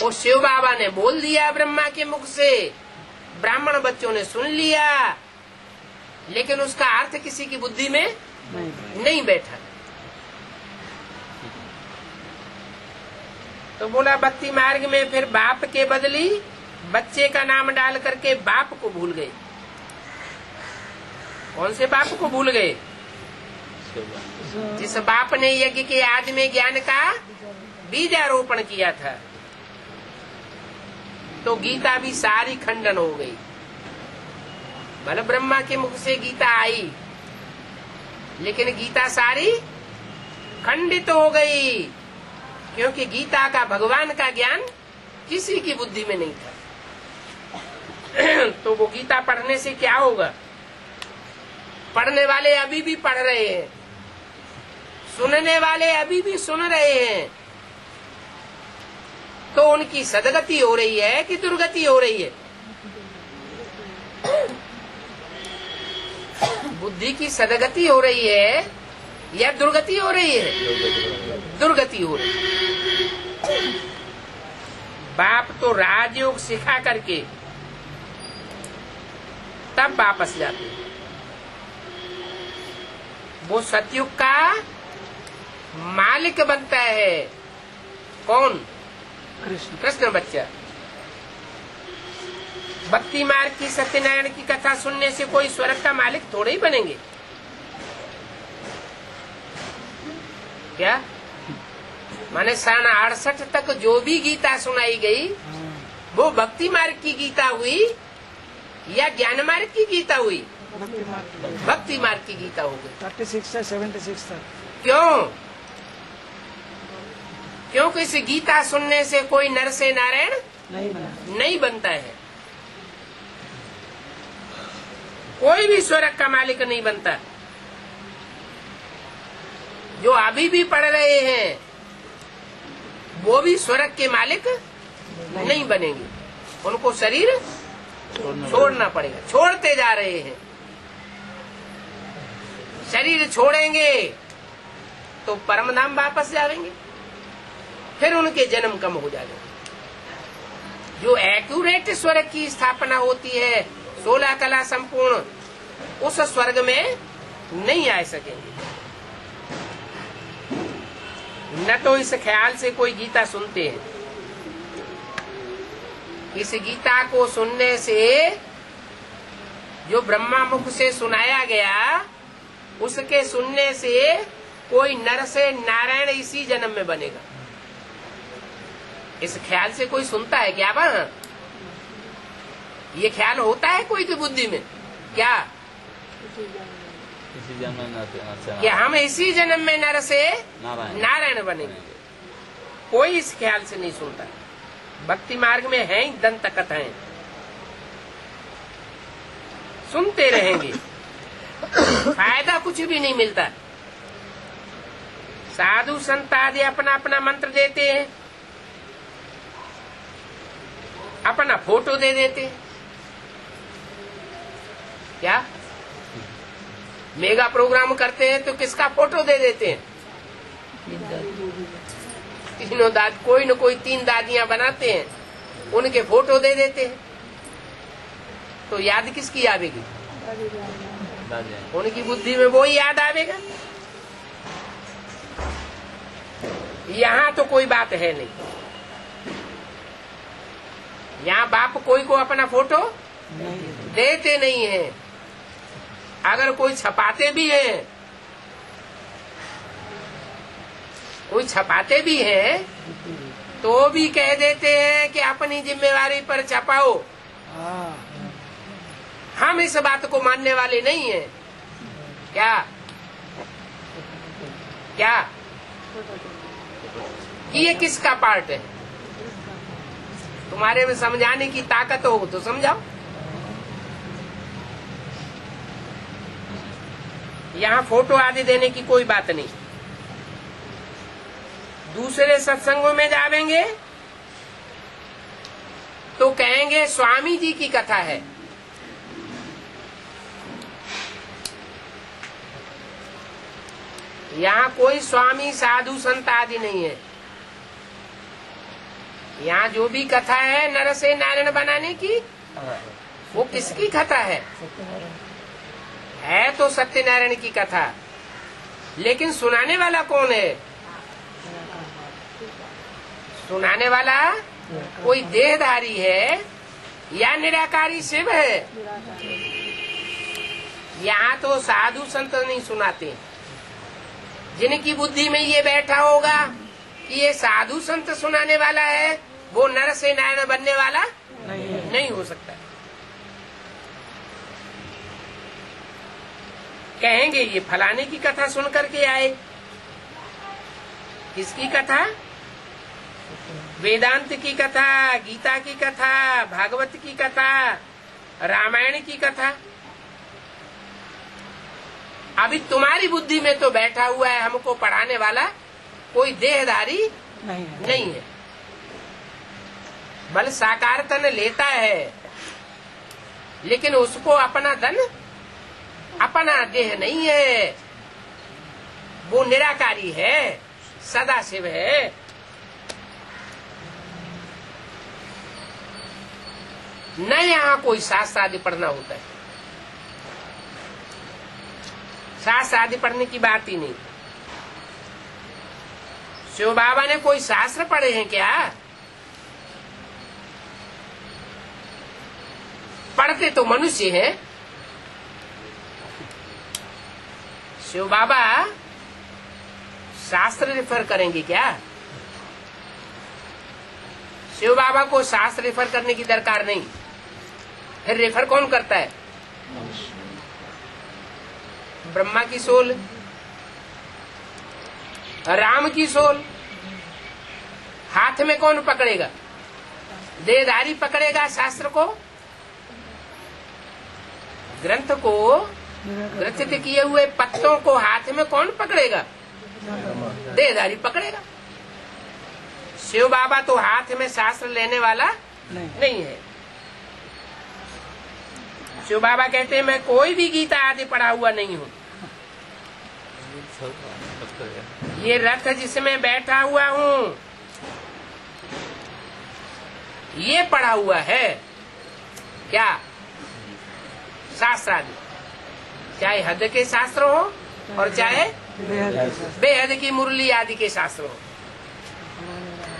S1: वो शिव बाबा ने बोल दिया ब्रह्मा के मुख से, ब्राह्मण बच्चों ने सुन लिया, लेकिन उसका अर्थ किसी की बुद्धि में नहीं बैठा। तो बोला भक्ति मार्ग में फिर बाप के बदली बच्चे का नाम डाल करके बाप को भूल गए। कौन से बाप को भूल गए? जिस बाप ने यज्ञ के आदि में ज्ञान का बीजारोपण किया था। तो गीता भी सारी खंडन हो गई। भले ब्रह्मा के मुख से गीता आई, लेकिन गीता सारी खंडित हो गई, क्योंकि गीता का भगवान का ज्ञान किसी की बुद्धि में नहीं था। तो वो गीता पढ़ने से क्या होगा? पढ़ने वाले अभी भी पढ़ रहे हैं, सुनने वाले अभी भी सुन रहे हैं। तो उनकी सदगति हो रही है कि दुर्गति हो रही है? बुद्धि की सदगति हो रही है या दुर्गति हो रही है? दुर्गति हो रही है। बाप तो राजयोग सिखा करके तब वापस जाते हैं। वो सतयुग का मालिक बनता है। कौन? कृष्ण बच्चा। भक्ति मार्ग की सत्यनारायण की कथा सुनने से कोई स्वर्ग का मालिक थोड़े ही बनेंगे क्या? माने सन 68 तक जो भी गीता सुनाई गई वो भक्ति मार्ग की गीता हुई या ज्ञान मार्ग की गीता हुई? भक्ति मार्ग की गीता हो गई।
S2: 36 से 76 तक।
S1: क्यों? क्योंकि इस गीता सुनने से कोई नर से नारायण नहीं बनता है, कोई भी स्वर्ग का मालिक नहीं बनता। जो अभी भी पढ़ रहे हैं वो भी स्वर्ग के मालिक नहीं बनेंगे, उनको शरीर छोड़ना पड़ेगा। छोड़ते जा रहे हैं। शरीर छोड़ेंगे तो परमधाम वापस जाएंगे, फिर उनके जन्म कम हो जाएंगे। जो एक्यूरेट स्वर्ग की स्थापना होती है 16 कला संपूर्ण, उस स्वर्ग में नहीं आ सकेंगे। न तो इस ख्याल से कोई गीता सुनते हैं। इस गीता को सुनने से जो ब्रह्मा मुख से सुनाया गया, उसके सुनने से कोई नर से नारायण इसी जन्म में बनेगा। इस ख्याल से कोई सुनता है क्या? वहां ये ख्याल होता है कोई की बुद्धि में क्या? कि हम इसी जन्म में नर से नारायण बनेंगे, कोई इस ख्याल से नहीं सुनता। भक्ति मार्ग में है ही दंत कथाएं, सुनते रहेंगे, फायदा कुछ भी नहीं मिलता। साधु संत आदि अपना अपना मंत्र देते हैं, अपना फोटो दे देते हैं। क्या मेगा प्रोग्राम करते हैं तो किसका फोटो दे देते हैं? तीनों कोई न कोई 3 दादियां बनाते हैं, उनके फोटो दे देते हैं। तो याद किसकी आवेगी? उनकी बुद्धि में वो ही याद आवेगा। यहाँ तो कोई बात है नहीं। यहाँ बाप कोई को अपना फोटो देते नहीं है। अगर कोई छपाते भी हैं, कोई छपाते भी हैं, तो भी कह देते हैं कि अपनी जिम्मेवारी पर छपाओ। हम इस बात को मानने वाले नहीं हैं। क्या क्या कि ये किसका पार्ट है? तुम्हारे में समझाने की ताकत हो तो समझाओ। यहाँ फोटो आदि देने की कोई बात नहीं। दूसरे सत्संगों में जावेंगे तो कहेंगे स्वामी जी की कथा है। यहाँ कोई स्वामी साधु संत आदि नहीं है। यहाँ जो भी कथा है नर से नारायण बनाने की, वो किसकी कथा है तो सत्यनारायण की कथा। लेकिन सुनाने वाला कौन है? सुनाने वाला कोई देहधारी है या निराकारी शिव है? यहाँ तो साधु संत नहीं सुनाते। जिनकी बुद्धि में ये बैठा होगा कि ये साधु संत सुनाने वाला है, वो नर से नारायण बनने वाला नहीं हो सकता। कहेंगे ये फलाने की कथा सुन करके आए। किसकी कथा? वेदांत की कथा, गीता की कथा, भागवत की कथा, रामायण की कथा। अभी तुम्हारी बुद्धि में तो बैठा हुआ है हमको पढ़ाने वाला कोई देहधारी नहीं है। बल साकार तन लेता है, लेकिन उसको अपना धन, अपना देह नहीं है। वो निराकारी है, सदा शिव है। न यहाँ कोई शास्त्र आदि पढ़ना होता है। शास्त्र आदि पढ़ने की बात ही नहीं। शिव बाबा ने कोई शास्त्र पढ़े हैं क्या? पढ़ते तो मनुष्य हैं। शिव बाबा शास्त्र रेफर करेंगे क्या? शिव बाबा को शास्त्र रेफर करने की दरकार नहीं। फिर रेफर कौन करता है? ब्रह्मा की सोल, राम की सोल। हाथ में कौन पकड़ेगा? देहधारी पकड़ेगा शास्त्र को। ग्रंथ को ग्रथित किए हुए पत्तों को हाथ में कौन पकड़ेगा? देहधारी पकड़ेगा। शिव बाबा तो हाथ में शास्त्र लेने वाला नहीं है। शिव बाबा कहते हैं मैं कोई भी गीता आदि पढ़ा हुआ नहीं हूँ। ये रथ जिसमें बैठा हुआ हूँ ये पढ़ा हुआ है क्या? शास्त्र आदि, चाहे हद के शास्त्र हो और चाहे बेहद की मुरली आदि के शास्त्र हो।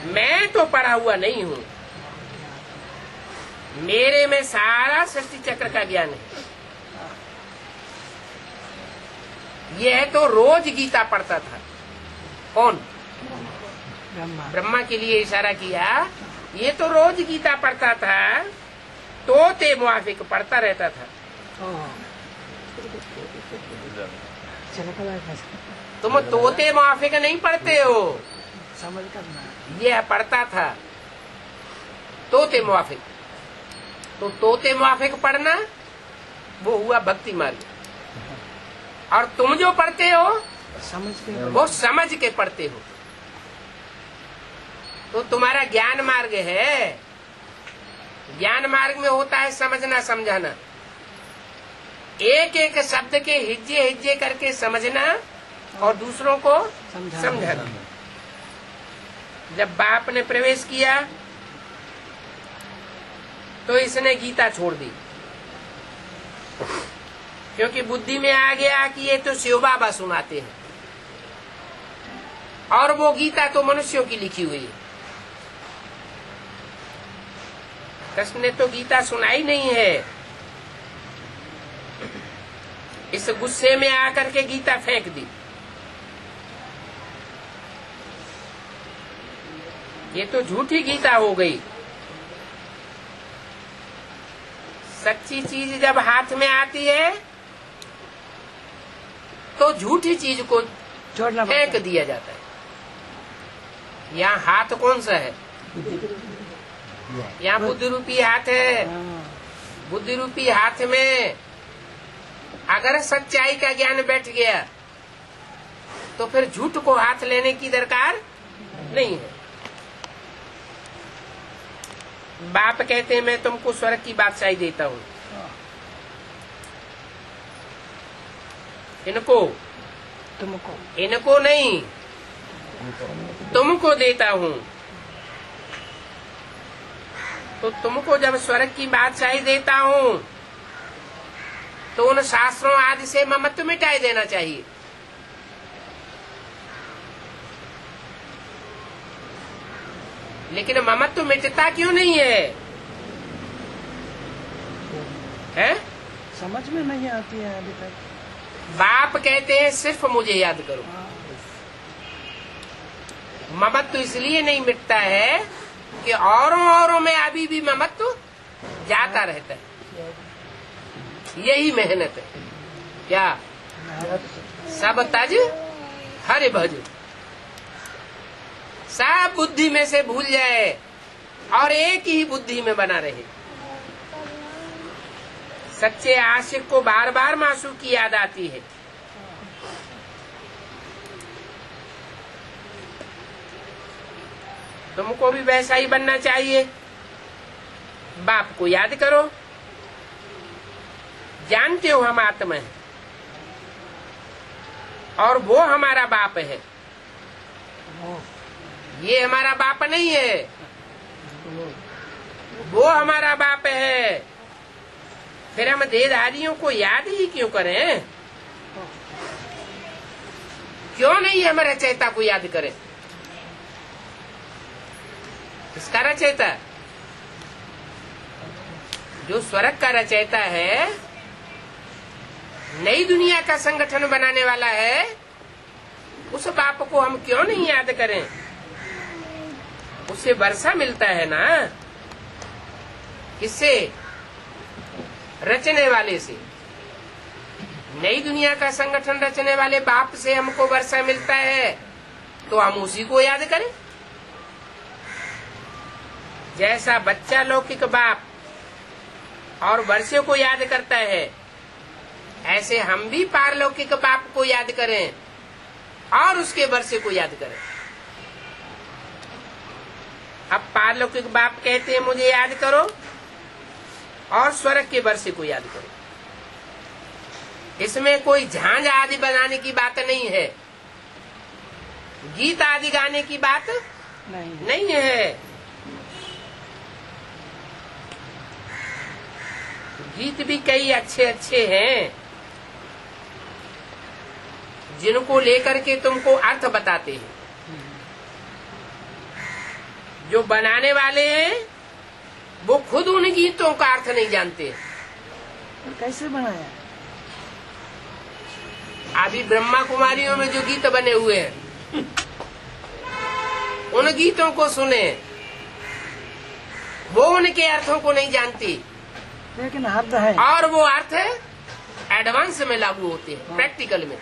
S1: मैं तो पढ़ा हुआ नहीं हूँ। मेरे में सारा सृष्टि चक्र का ज्ञान है। यह तो रोज गीता पढ़ता था। कौन? ब्रह्मा के लिए इशारा किया। ये तो रोज गीता पढ़ता था, तोते मुआफिक पढ़ता रहता था। तुम तोते मुआफिक नहीं पढ़ते हो,
S2: समझ करना।
S1: यह पढ़ता था तोते मुआफिक। तो तोते मुआफिक पढ़ना वो हुआ भक्ति मार्ग। और तुम जो पढ़ते हो
S2: समझ के,
S1: वो समझ के पढ़ते हो। तो तुम्हारा ज्ञान मार्ग है। ज्ञान मार्ग में होता है समझना समझाना। एक एक शब्द के हिज्जे हिज्जे करके समझना और दूसरों को समझाना। जब बाप ने प्रवेश किया तो इसने गीता छोड़ दी, क्योंकि बुद्धि में आ गया कि ये तो शिव बाबा सुनाते हैं और वो गीता तो मनुष्यों की लिखी हुई है। कृष्ण ने तो गीता सुनाई नहीं है। इस गुस्से में आकर के गीता फेंक दी। ये तो झूठी गीता हो गई। सच्ची चीज जब हाथ में आती है तो झूठी चीज को
S2: छोड़ना
S1: फेंक दिया जाता है। यहाँ हाथ कौन सा है? यहाँ बुद्धि रूपी हाथ है। बुद्धि रूपी हाथ में अगर सच्चाई का ज्ञान बैठ गया तो फिर झूठ को हाथ लेने की दरकार नहीं है। बाप कहते हैं मैं तुमको स्वर्ग की बादशाही देता हूँ। इनको नहीं, तुमको देता हूँ। तो तुमको जब स्वर्ग की बादशाही देता हूँ तो उन शास्त्रों आदि से ममत्व मिटाई देना चाहिए। लेकिन ममत्व मिटता क्यों नहीं है? हैं?
S2: समझ में नहीं आती है अभी तक।
S1: बाप कहते हैं सिर्फ मुझे याद करो। ममत्व इसलिए नहीं मिटता है कि औरों में अभी भी ममत्व जाता रहता है। यही मेहनत है। क्या? सब तज हरि भज। सब बुद्धि में से भूल जाए और एक ही बुद्धि में बना रहे। सच्चे आशिक को बार बार मासूक की याद आती है। तुमको भी वैसा ही बनना चाहिए। बाप को याद करो। जानते हो हम आत्मा है और वो हमारा बाप है। ये हमारा बाप नहीं है, वो हमारा बाप है। फिर हम देहधारियों को याद ही क्यों करें? क्यों नहीं हम रचयिता को याद करें? किसका रचयिता? जो स्वर्ग का रचयिता है, नई दुनिया का संगठन बनाने वाला है, उस बाप को हम क्यों नहीं याद करें? उससे वर्षा मिलता है ना। किससे? रचने वाले से। नई दुनिया का संगठन रचने वाले बाप से हमको वर्षा मिलता है, तो हम उसी को याद करें। जैसा बच्चा लौकिक बाप और वर्षे को याद करता है, ऐसे हम भी पारलौकिक बाप को याद करें और उसके वर्षे को याद करें। अब पारलौकिक बाप कहते हैं मुझे याद करो, और स्वर्ग के वर्षे को याद करो। इसमें कोई झांझ आदि बनाने की बात नहीं है, गीत आदि गाने की बात नहीं है। गीत भी कई अच्छे अच्छे हैं, जिनको लेकर के तुमको अर्थ बताते हैं। जो बनाने वाले हैं वो खुद उन गीतों का अर्थ नहीं जानते।
S2: कैसे बनाया?
S1: अभी ब्रह्मा कुमारियों में जो गीत बने हुए हैं, उन गीतों को सुने, वो उनके अर्थों को नहीं जानती,
S2: लेकिन अर्थ है,
S1: और वो अर्थ एडवांस में लागू होते हैं, प्रैक्टिकल में।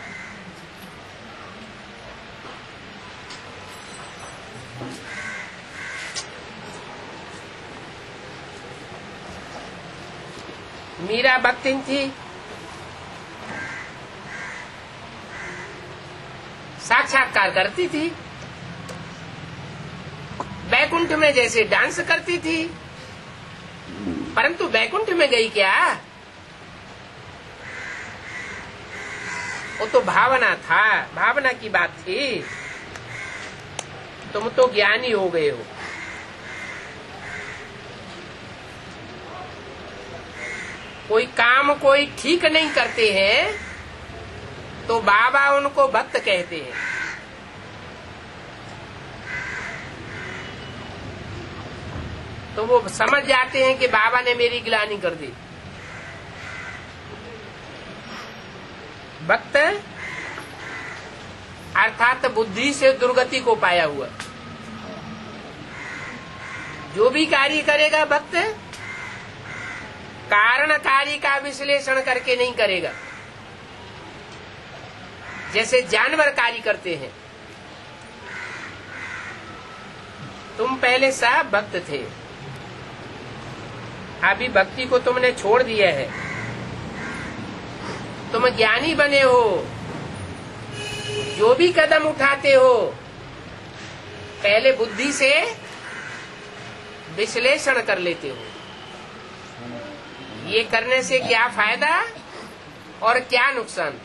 S1: मीरा भक्तिन थी, साक्षात्कार करती थी, बैकुंठ में जैसे डांस करती थी, परंतु बैकुंठ में गई क्या? वो तो भावना था, भावना की बात थी। तुम तो ज्ञानी हो गए हो। कोई काम कोई ठीक नहीं करते हैं तो बाबा उनको भक्त कहते हैं। तो वो समझ जाते हैं कि बाबा ने मेरी गिलानी कर दी। भक्त अर्थात बुद्धि से दुर्गति को पाया हुआ। जो भी कार्य करेगा भक्त कारण कार्य का विश्लेषण करके नहीं करेगा, जैसे जानवर कार्य करते हैं। तुम पहले सब भक्त थे, अभी भक्ति को तुमने छोड़ दिया है, तुम ज्ञानी बने हो। जो भी कदम उठाते हो पहले बुद्धि से विश्लेषण कर लेते हो, ये करने से क्या फायदा और क्या नुकसान।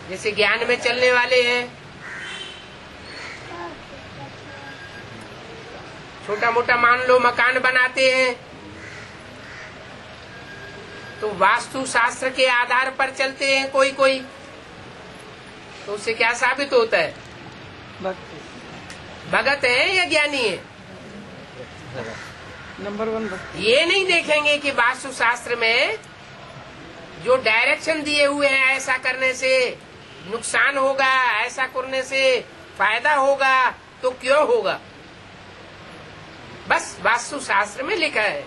S1: जैसे ज्ञान में चलने वाले हैं, छोटा मोटा मान लो मकान बनाते हैं, तो वास्तु शास्त्र के आधार पर चलते हैं कोई कोई, तो उससे क्या साबित होता है? भगत है या ज्ञानी है?
S2: नंबर 1 भक्त।
S1: ये नहीं देखेंगे कि वास्तु शास्त्र में जो डायरेक्शन दिए हुए हैं, ऐसा करने से नुकसान होगा, ऐसा करने से फायदा होगा, तो क्यों होगा? बस वास्तु शास्त्र में लिखा है,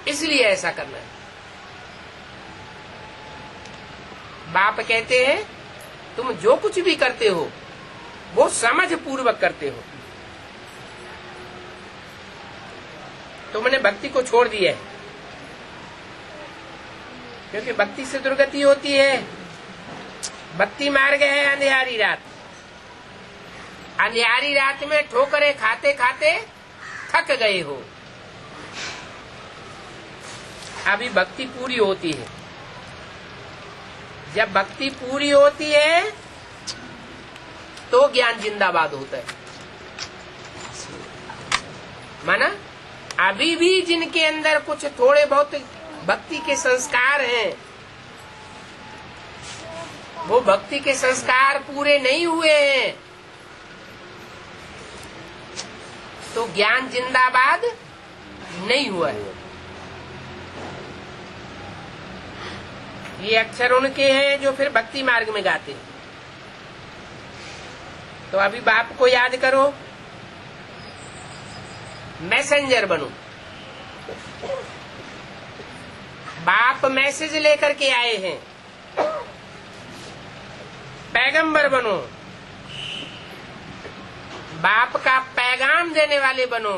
S1: इसलिए ऐसा करना है। बाप कहते हैं तुम जो कुछ भी करते हो वो समझ पूर्वक करते हो। तुमने भक्ति को छोड़ दिया है, क्योंकि भक्ति से दुर्गति होती है। भक्ति मार्ग है अंधियारी रात। अंधियारी रात में ठोकरें खाते खाते थक गए हो, अभी भक्ति पूरी होती है। जब भक्ति पूरी होती है तो ज्ञान जिंदाबाद होता है। माना अभी भी जिनके अंदर कुछ थोड़े बहुत भक्ति के संस्कार हैं, वो भक्ति के संस्कार पूरे नहीं हुए हैं, तो ज्ञान जिंदाबाद नहीं हुआ है। ये अक्षर उनके हैं जो फिर भक्ति मार्ग में गाते हैं। तो अभी बाप को याद करो, मैसेंजर बनो। बाप मैसेज लेकर के आए हैं, पैगंबर बनो, बाप का पैगाम देने वाले बनो।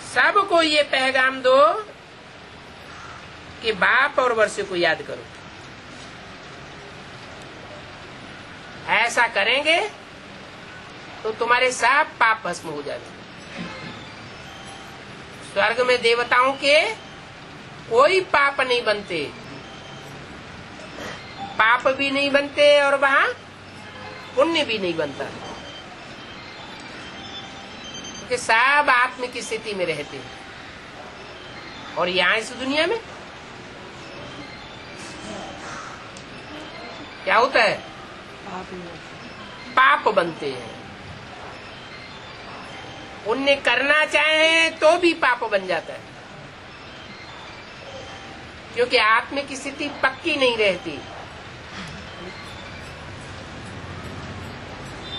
S1: सबको ये पैगाम दो कि बाप और वर्ष को याद करो। ऐसा करेंगे तो तुम्हारे सब पाप भस्म हो जाते। स्वर्ग में देवताओं के कोई पाप नहीं बनते, पाप भी नहीं बनते और वहां पुण्य भी नहीं बनता, क्योंकि सब आत्म की स्थिति में रहते हैं। और यहाँ इस दुनिया में क्या होता है? पाप बनते हैं। पुण्य करना चाहे तो भी पाप बन जाता है, क्योंकि आत्म की स्थिति पक्की नहीं रहती।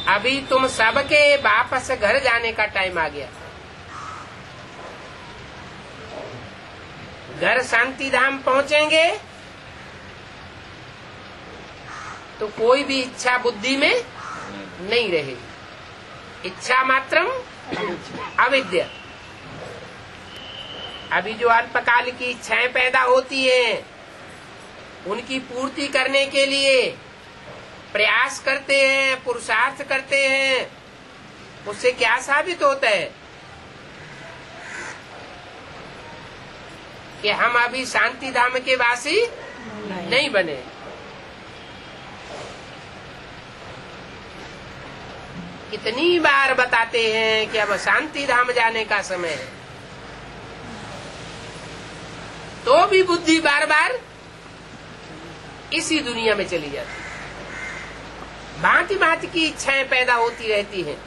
S1: अभी तुम सबके वापस घर जाने का टाइम आ गया। घर शांति धाम पहुंचेंगे तो कोई भी इच्छा बुद्धि में नहीं रहेगी। इच्छा मात्रम अविद्या। अभी जो अल्पकाल की इच्छाएं पैदा होती हैं, उनकी पूर्ति करने के लिए प्रयास करते हैं, पुरुषार्थ करते हैं। उससे क्या साबित होता है कि हम अभी शांति धाम के वासी नहीं बने। कितनी बार बताते हैं कि अब शांति धाम जाने का समय है, तो भी बुद्धि बार बार इसी दुनिया में चली जाती है। भांति भांति की इच्छाएं पैदा होती रहती हैं।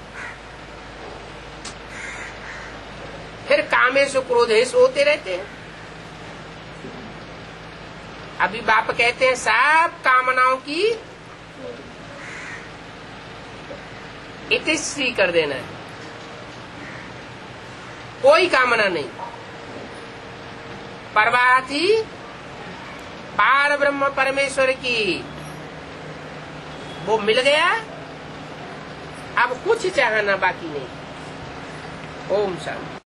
S1: फिर कामेश क्रोधेश होते रहते हैं। अभी बाप कहते हैं सब कामनाओं की इतिश्री कर देना है, कोई कामना नहीं। परवाह थी पार ब्रह्म परमेश्वर की, वो मिल गया, अब कुछ चाहना बाकी नहीं। ओम शांति।